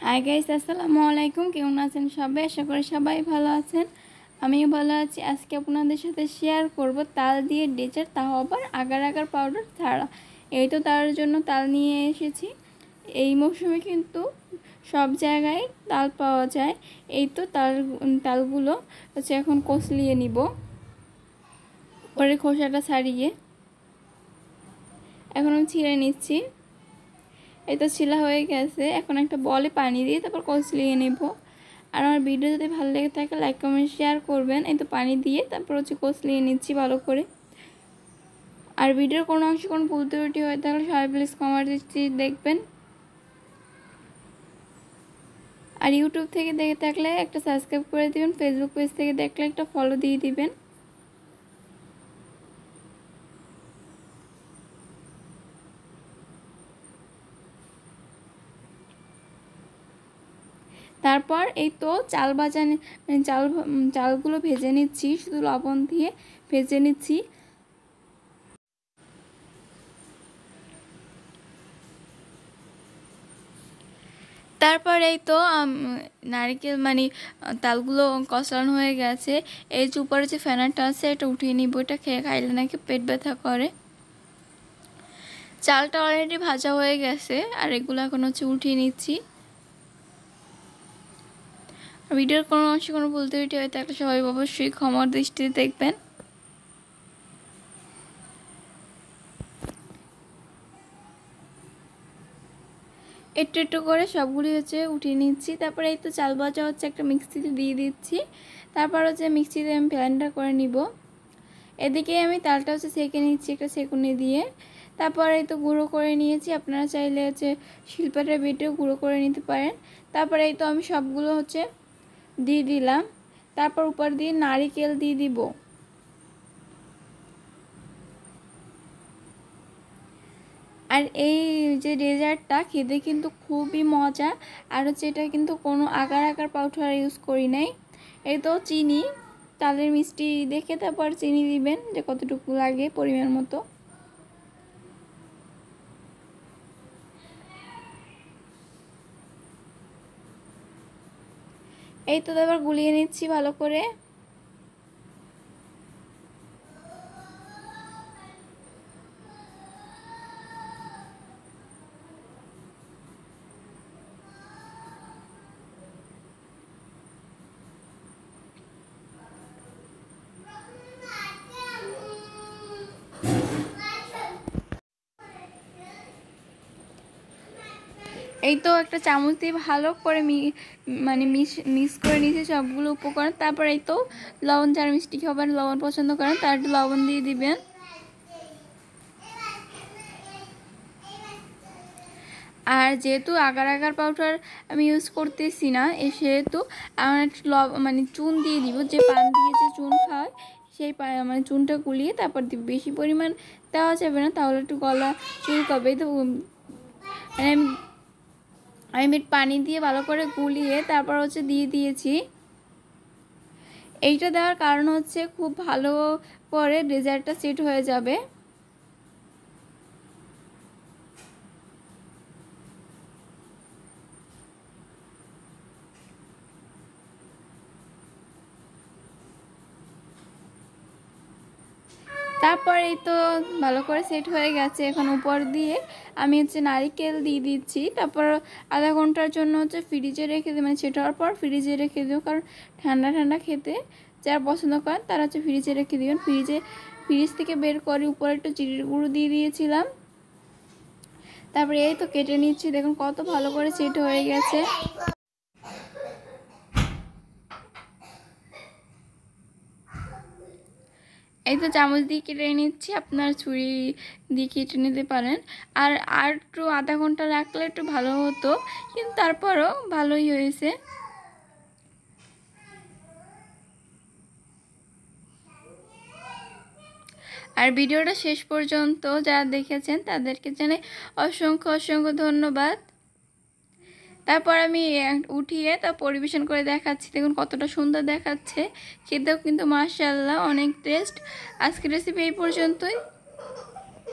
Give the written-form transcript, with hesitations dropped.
Hi guys, আসসালামু আলাইকুম। কেমন আছেন সবাই? আশা করি সবাই ভালো আছেন। আমিও ভালো আছি। আজকে আপনাদের সাথে শেয়ার করব তাল দিয়ে ডেজার্ট, তাও আবার আগার আগার পাউডার ছাড়া। এই তো তার জন্য তাল নিয়ে এসেছি। এই মৌসুমে কিন্তু সব জায়গায় তাল পাওয়া যায়। এই তো তালগুলো হচ্ছে এখন কচলিয়ে নিব, পরে খোসাটা ছাড়িয়ে এখন আমি ছিঁড়ে নিচ্ছি। এই তো ছিলা হয়ে গেছে। এখন একটা বলে পানি দিয়ে তারপর কচলিয়ে নেব। আর আমার ভিডিও যদি ভালো লেগে থাকে লাইক কমেন্ট শেয়ার করবেন। এই তো পানি দিয়ে তারপর হচ্ছে কচলিয়ে নিচ্ছি ভালো করে। আর ভিডিওর কোনো অংশ কোনো ভুল ত্রুটি হয়ে থাকলে সবাই প্লিজ কমেন্ট দেখবেন। আর ইউটিউব থেকে দেখে থাকলে একটা সাবস্ক্রাইব করে দিবেন, ফেসবুক পেজ থেকে দেখলে একটা ফলো দিয়ে দিবেন। তারপর এই তো চালগুলো ভেজে নিচ্ছি, শুধু লবণ দিয়ে ভেজে নিচ্ছি। তারপর এই তো নারকেল তালগুলো কষানো হয়ে গেছে। এই যে উপরে যে ফেনাটা আছে এটা উঠিয়ে নিব। এটা খেয়ে খাইলে নাকি পেট ব্যথা করে। চালটা অলরেডি ভাজা হয়ে গেছে আর এগুলো এখন হচ্ছে উঠিয়ে নিচ্ছি। ভিডিওর কোনো অংশে কোনো ভুল ত্রুটি হয়ে থাকলে সবাই অবশ্যই ক্ষমার দৃষ্টিতে দেখবেন। একটু একটু করে সবগুলি হচ্ছে উঠিয়ে নিচ্ছি। তারপরে এই তো চাল ভাজা হচ্ছে একটা মিক্সিতে দিয়ে দিচ্ছি। তারপর হচ্ছে মিক্সিতে আমি ব্লেন্ডার করে নিব। এদিকে আমি তালটা হচ্ছে সেঁকে নিচ্ছি একটা সেঁকুনি দিয়ে। তারপর এই তো গুঁড়ো করে নিয়েছি। আপনারা চাইলে হচ্ছে শিলপাটার বেটেও গুঁড়ো করে নিতে পারেন। তারপরে এই তো আমি সবগুলো হচ্ছে দিয়ে দিলাম। তারপর উপর দিয়ে নারকেল দিয়ে দিব। আর এই যে ডেজার্টটা খেতে কিন্তু খুবই মজা। আর হচ্ছে এটা কিন্তু কোনো আগার আগার পাউডার ইউজ করি নাই। এই তো চিনি, তালের মিষ্টি দেখে তারপর চিনি দিবেন যে কতটুকু লাগে পরিমাণ মতো। এই তো তারপর গুলিয়ে নিচ্ছি ভালো করে। এই তো একটা চামচ দিয়ে ভালো করে মিক্স করে নিয়েছি সবগুলো উপকরণ। তারপর এই তো লবণ, যারা মিষ্টি খাবার লবণ পছন্দ করেন তার একটু লবণ দিয়ে দিবেন। আর যেহেতু আগার আগার পাউডার আমি ইউজ করতেছি না, সেহেতু আমার একটু চুন দিয়ে দিব। যে পান দিয়ে যে চুন খায় সেই চুনটা গুলিয়ে তারপর দিব। বেশি পরিমাণ দেওয়া যাবে না, তাহলে একটু গলা চুলকাবে। তো আমি পানি দিয়ে ভালো করে গুলিয়ে তারপর হচ্ছে দিয়ে দিয়েছি। এইটা দেওয়ার কারণ হচ্ছে খুব ভালো করে ডেজার্টটা সেট হয়ে যাবে। তারপর এই তো ভালো করে সেট হয়ে গেছে। এখন উপর দিয়ে আমি হচ্ছে নারকেল দিয়ে দিচ্ছি। তারপর আধা ঘন্টার জন্য হচ্ছে ফ্রিজে রেখে দিই, সেট হওয়ার পর ফ্রিজে রেখে দিও। কারণ ঠান্ডা ঠান্ডা খেতে যারা পছন্দ করেন তারা হচ্ছে ফ্রিজে রেখে দিবেন। ফ্রিজ থেকে বের করে উপরে একটু চিনির গুঁড়ো দিয়ে দিয়েছিলাম। তারপরে এই তো কেটে নিচ্ছি। দেখুন কত ভালো করে সেট হয়ে গেছে। এই তো চামচ দিয়ে কেটে নিচ্ছি, আপনার ছুরি দিয়ে কেটে নিতে পারেন। আর একটু আধা ঘন্টা রাখলে একটু ভালো হতো, কিন্তু তারপরও ভালোই হয়েছে। আর ভিডিওটা শেষ পর্যন্ত যারা দেখেছেন তাদেরকে জানাই অসংখ্য অসংখ্য ধন্যবাদ। তারপর আমি উঠিয়ে তা পরিবেশন করে দেখাচ্ছি। দেখুন কতটা সুন্দর দেখাচ্ছে, খেতেও কিন্তু মাশাআল্লাহ অনেক টেস্ট। আজকের রেসিপি এই পর্যন্তই।